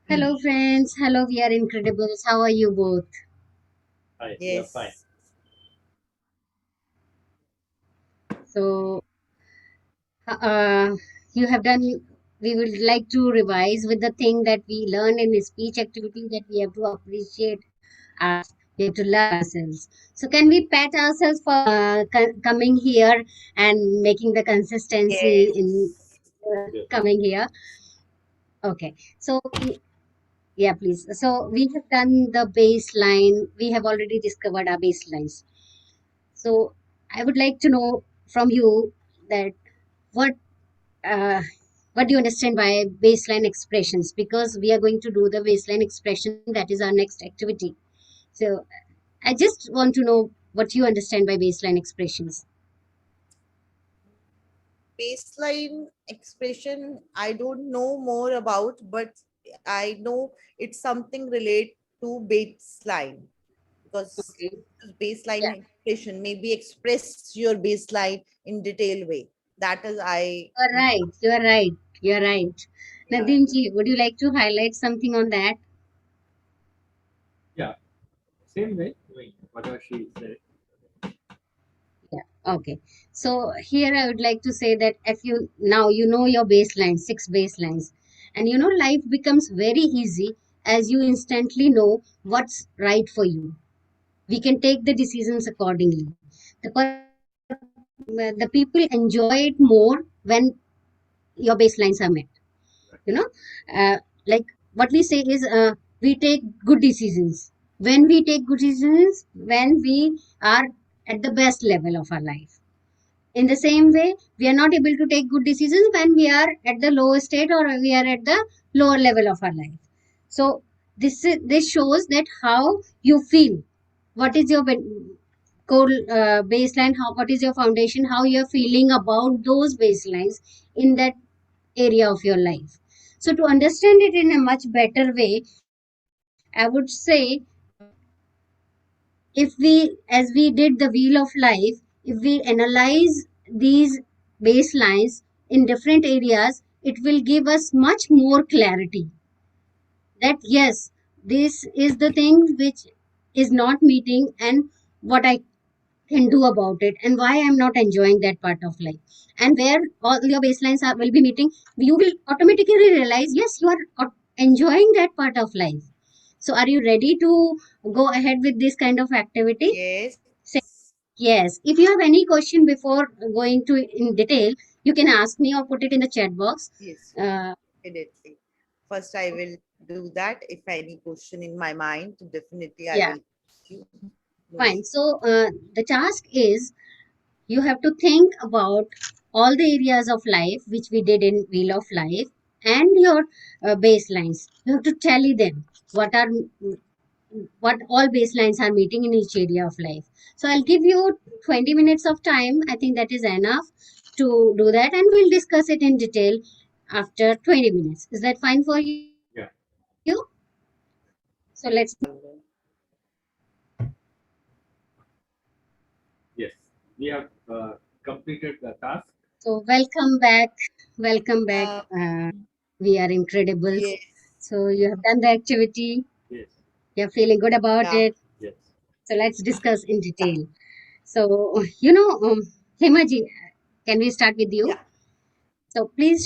Hello, friends. Hello, we are Incredibles. How are you both? Hi, we are fine. Yes. So, uh, you have done, we would like to revise with the thing that we learned in the speech activity that we have to appreciate us, we have to love ourselves. So, can we pat ourselves for coming here and making the consistency in Yes. Yes. coming here? Okay. So, yeah, please. So, we have done the baseline. We have already discovered our baselines. So I would like to know from you that what uh, what do you understand by baseline expressions? Because we are going to do the baseline expression. That is our next activity. So I just want to know what you understand by baseline expressions. Baseline expression, I don't know more about, but I know it's something related to baseline because Okay. Yeah. baseline expression maybe express your baseline in detailed way. That is I. You are right. You are right. You are right. Yeah. Nadeem ji, would you like to highlight something on that? Yeah. Same way. Whatever she said. Yeah. Okay. So here I would like to say that if you now you know your baselines, six baselines, and you know life becomes very easy as you instantly know what's right for you. We can take the decisions accordingly. The people enjoy it more when your baselines are met. You know, like what we say is we take good decisions. When we take good decisions, when we are at the best level of our life. In the same way, we are not able to take good decisions when we are at the lower state or we are at the lower level of our life. So this shows that how you feel. What is your goal baseline? How what is your foundation? How you are feeling about those baselines in that area of your life. So to understand it in a much better way, I would say if we as we did the wheel of life, if we analyze these baselines in different areas, it will give us much more clarity that yes, this is the thing which is not meeting and what I can do about it and why I'm not enjoying that part of life. And where all your baselines are will be meeting, you will automatically realize yes, you are enjoying that part of life. So are you ready to go ahead with this kind of activity? Yes. Say yes. If you have any question before going to in detail, you can ask me or put it in the chat box. Yes. Uh, Definitely. First, I will do that. If any question in my mind, definitely I yeah, will ask you. No fine. issue. So the task is you have to think about all the areas of life which we did in Wheel of Life and your baselines. You have to tally them. What all baselines are meeting in each area of life. So I'll give you 20 minutes of time. I think that is enough to do that, and we'll discuss it in detail after 20 minutes. Is that fine for you? Yeah. So let's. Yes. We have completed the task. So welcome back. Welcome back. Uh, We are Incredibles. yes. So you have done the activity. Yes. You're feeling good about Yeah. it. Yes. So let's discuss in Yeah. detail. So, Himaji, can we start with you? Yeah. So please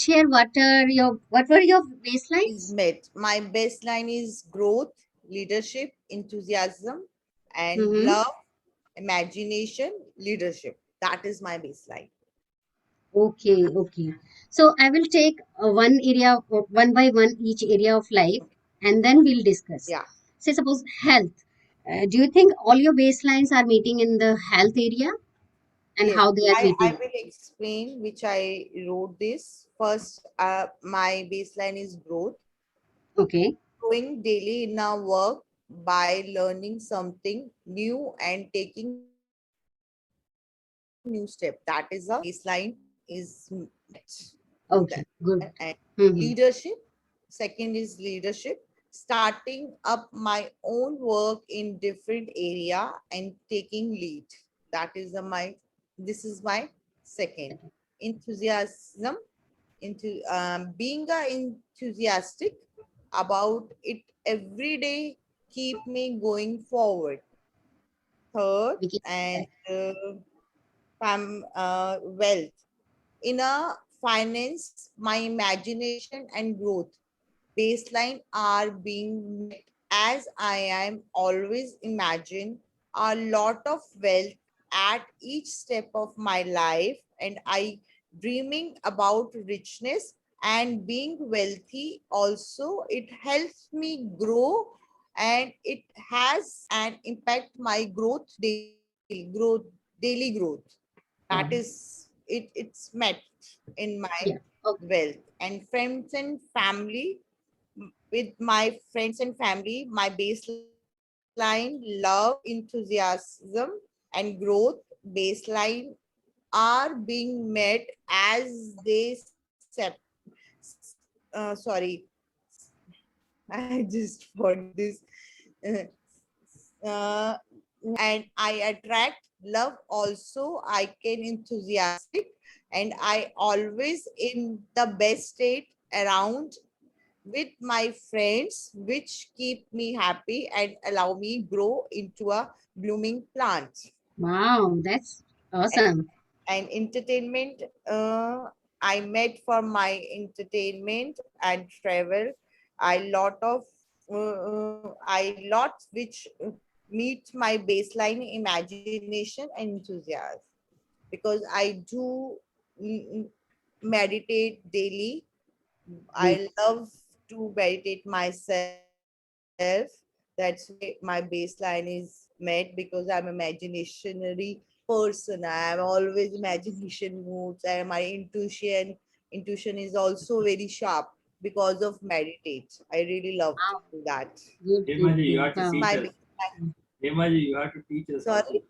share what were your Is baselines? met. My baseline is growth, leadership, enthusiasm, and Mm-hmm. love, imagination, leadership. That is my baseline. Okay, okay. So I will take one by one, each area of life, Okay. and then we'll discuss. Yeah. Say, suppose health. Do you think all your baselines are meeting in the health area and Yes. how they are I meeting? will explain which I wrote this. First, my baseline is growth. Okay, Growing daily in our work by learning something new and taking new step. That is a baseline is met. okay, good. And Mm-hmm. leadership, second is leadership, starting up my own work in different area and taking lead. That is my, this is my second. Enthusiasm, into being a enthusiastic, about it every day keep me going forward. Third, We can and wealth. In a finance, my imagination and growth baseline are being met as I am always imagine a lot of wealth at each step of my life, and I dreaming about richness and being wealthy also it helps me grow, and it has an impact my daily growth. That is it, it's met in my yeah. Okay. wealth. And friends and family, with my friends and family, my baseline love, enthusiasm, and growth baseline are being met as they sorry, I just forget this. Uh, uh, and I attract love also. I can enthusiastic, and I always in the best state around with my friends, which keep me happy and allow me grow into a blooming plant. Wow, that's awesome. And entertainment, I met for my entertainment and travel. I lot which meet my baseline imagination and enthusiasm, because I do meditate daily. Great. I love to meditate myself. That's why my baseline is met, because I'm imaginationary person. I'm always imagination moves, and my intuition is also very sharp because of meditate. I really love to Wow. do that. Good, good, Hemaji, you good. have to It's Wow. teach my us. baseline. Hemaji, you have to teach us how to. Sorry.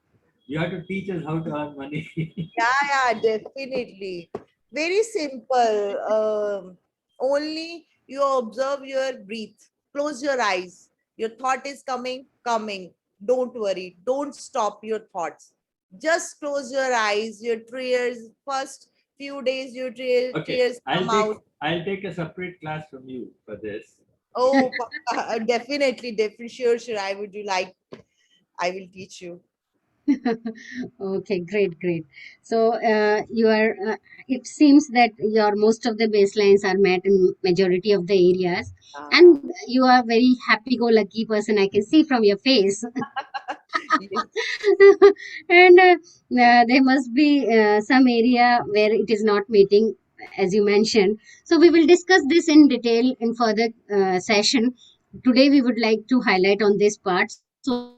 You have to teach us how to earn money. Yeah, definitely. Very simple. Only you observe your breath. Close your eyes. Your thought is coming. Don't worry. Don't stop your thoughts. Just close your eyes. Your tears, first few days, your Okay, tears come out. I'll take a separate class from you for this. Oh, definitely, definitely. Sure. I will teach you. Okay, great, great. So, it seems that your most of the baselines are met in majority of the areas, Ah, and you are very happy-go-lucky person. I can see from your face. yes. And there must be some area where it is not meeting, as you mentioned. So, we will discuss this in detail in further session. Today, we would like to highlight on this part. So,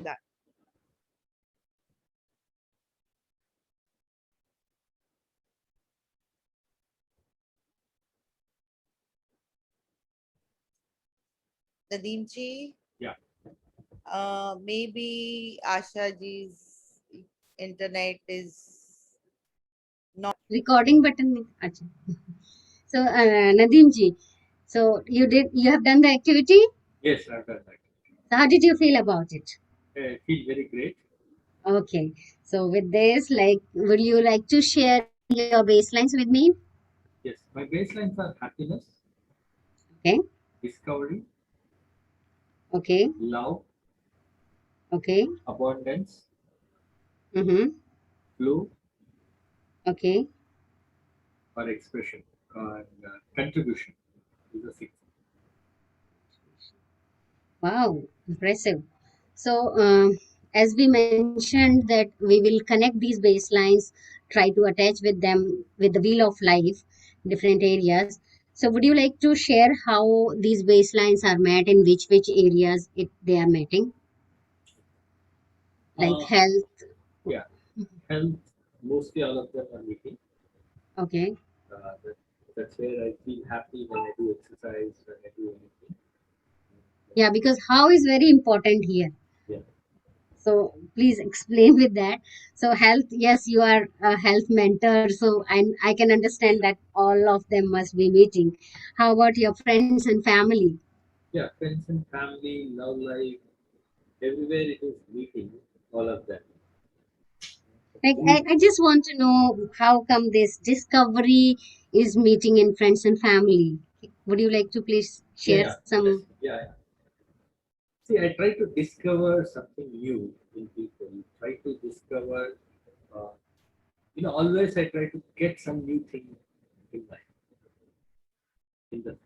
That. Nadeem ji. Yeah. Maybe Asha ji's internet is not. recording button. Acha. So, Nadeem ji, so you have done the activity. Yes, I've done that. So how did you feel about it? I feel very great. Okay. So with this, like, would you like to share your baselines with me? Yes, my baselines are happiness, Okay. discovery, Okay. love, Okay. abundance, Mm-hmm. flow, Okay. or expression, and contribution. These are six. Wow. Impressive. So, as we mentioned that we will connect these baselines, try to attach with them with the wheel of life, different areas. So, would you like to share how these baselines are met in which areas they are meeting, like Uh, health? yeah, health, mostly all of them are meeting. Okay. That, that's where I feel happy when I do exercise, when I do anything. Yeah, because how is very important here. Yeah. So please explain with that. So health, yes, you are a health mentor. So I can understand that all of them must be meeting. How about your friends and family? Yeah, friends and family, love life, everywhere it is meeting, all of them. Like We, I just want to know how come this discovery is meeting in friends and family. Would you like to please Yeah, share yeah, some? yes, yeah, yeah. See, I try to discover something new in people. Try to discover, uh, always I try to get some new thing in my in the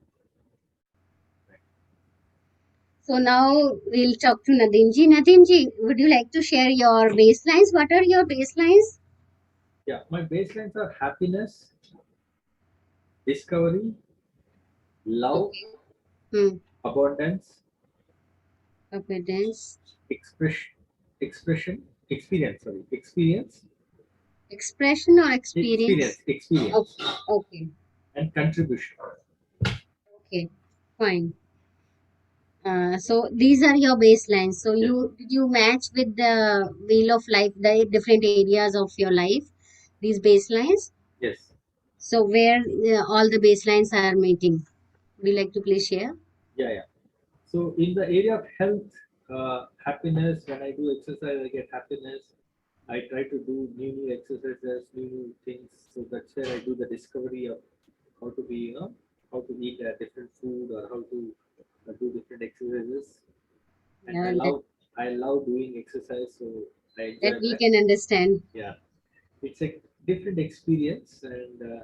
So now we'll talk to Nadeem ji. Nadeem ji, would you like to share your baselines? What are your baselines? yeah. My baselines are happiness, discovery, love, Okay. Hmm. abundance, Confidence, expression, experience. Sorry, experience, expression or experience? experience, Okay. Okay. and contribution. Okay. Fine. So these are your baselines. So Yes, you did you match with the wheel of life, the different areas of your life, these baselines? yes, So where all the baselines are meeting? Would you like to please share? yeah, yeah. So in the area of health, happiness, when I do exercise, I get happiness. I try to do new exercises, new things. So that's where I do the discovery of how to be, how to eat a different food or how to do different exercises. And Yeah, I love doing exercise, so I that enjoy we that. can understand. Yeah, it's a different experience, and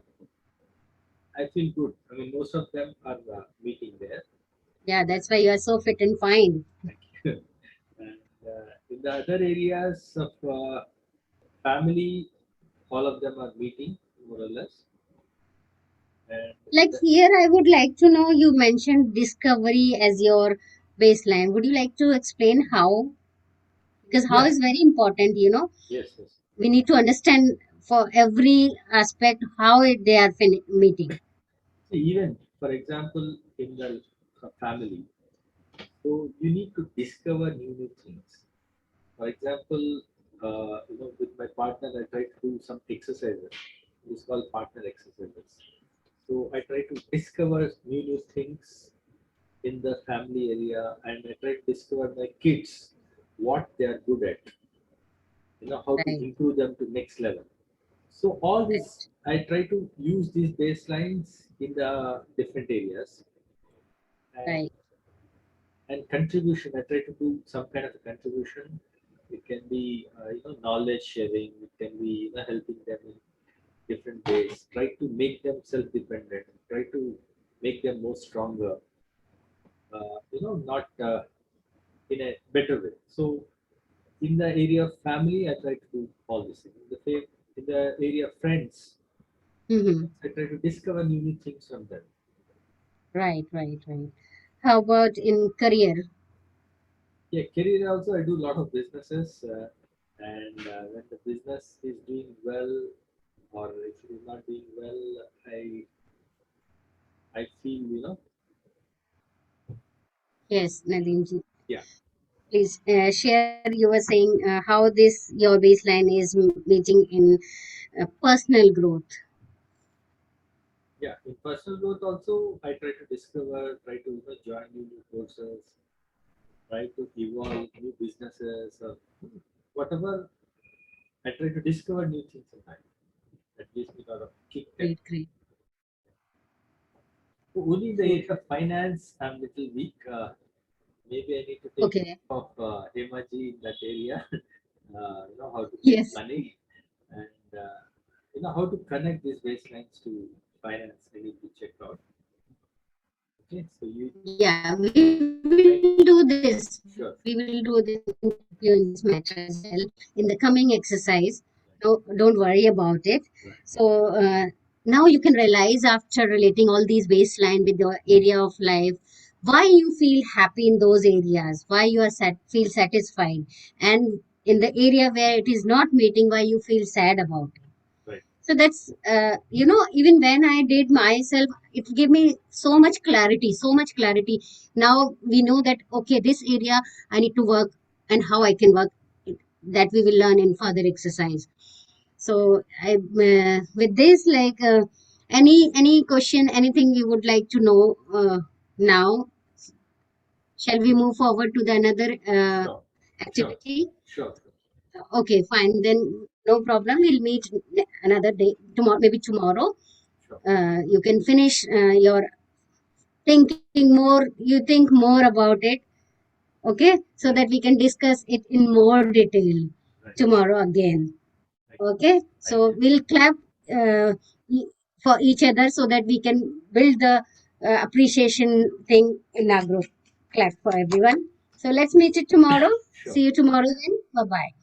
I feel good. I mean, most of them are meeting there. Yeah, that's why you are so fit and fine. Thank you. And in the other areas of family, all of them are meeting more or less. And Like here, I would like to know you mentioned discovery as your baseline. Would you like to explain how? Because how yeah, is very important, yes, yes. We need to understand for every aspect how they are meeting. See, even for example, in the family, so you need to discover new things. For example, with my partner, I try to do some exercises. It's called partner exercises. So I try to discover new things in the family area, and I try to discover my kids what they are good at, how to Right, improve them to next level. So all this, right, I try to use these baselines in the different areas, and right, contribution. I try to do some kind of a contribution. It can be knowledge sharing. It can be helping them in different ways. Try to make them self dependent. Try to make them more stronger. Not in a better way. So in the area of family, I try to do all this. In the area of friends, hmm, I try to discover new things from them. right, right, right. How about in career? Yeah, career also I do a lot of businesses, and when the business is doing well, or if it is not doing well, I feel Yes, Nadeem ji. yeah, Please share. You were saying how this your baseline is meeting in personal growth. yeah. In personal growth also, I try to discover, try to join new courses, try to evolve new businesses, or whatever. I try to discover new things in life. That gives me a lot of kick. Great, great. Only in the So, area of finance, I'm little weak. Maybe I need to take okay. of Hemaji in that area. How to make Yes. money, and how to connect these baselines to finance. I need to check out. Okay, so you Yeah, we will do this. We sure. will do this interview in this matter as well in the coming exercise. No, don't worry about it. Right. So now you can realize after relating all these baseline with your area of life, why you feel happy in those areas, why you are feel satisfied, and in the area where it is not meeting, why you feel sad about it. Right. So that's even when I did myself, it gave me so much clarity. Now we know that okay, this area I need to work, and how I can work it, that we will learn in further exercise. So I with this, like any question, anything you would like to know now, shall we move forward to the another Sure. Sure. activity? Sure. Okay, fine. Then no problem. We'll meet another day, tomorrow, maybe tomorrow. Sure. you can finish your thinking more, you think more about it, okay, so that we can discuss it in more detail Right. tomorrow again. Right. Okay, so Right. we'll clap for each other so that we can build the appreciation thing in our group. Clap for everyone. So let's meet it tomorrow. Sure. See you tomorrow then. Bye bye.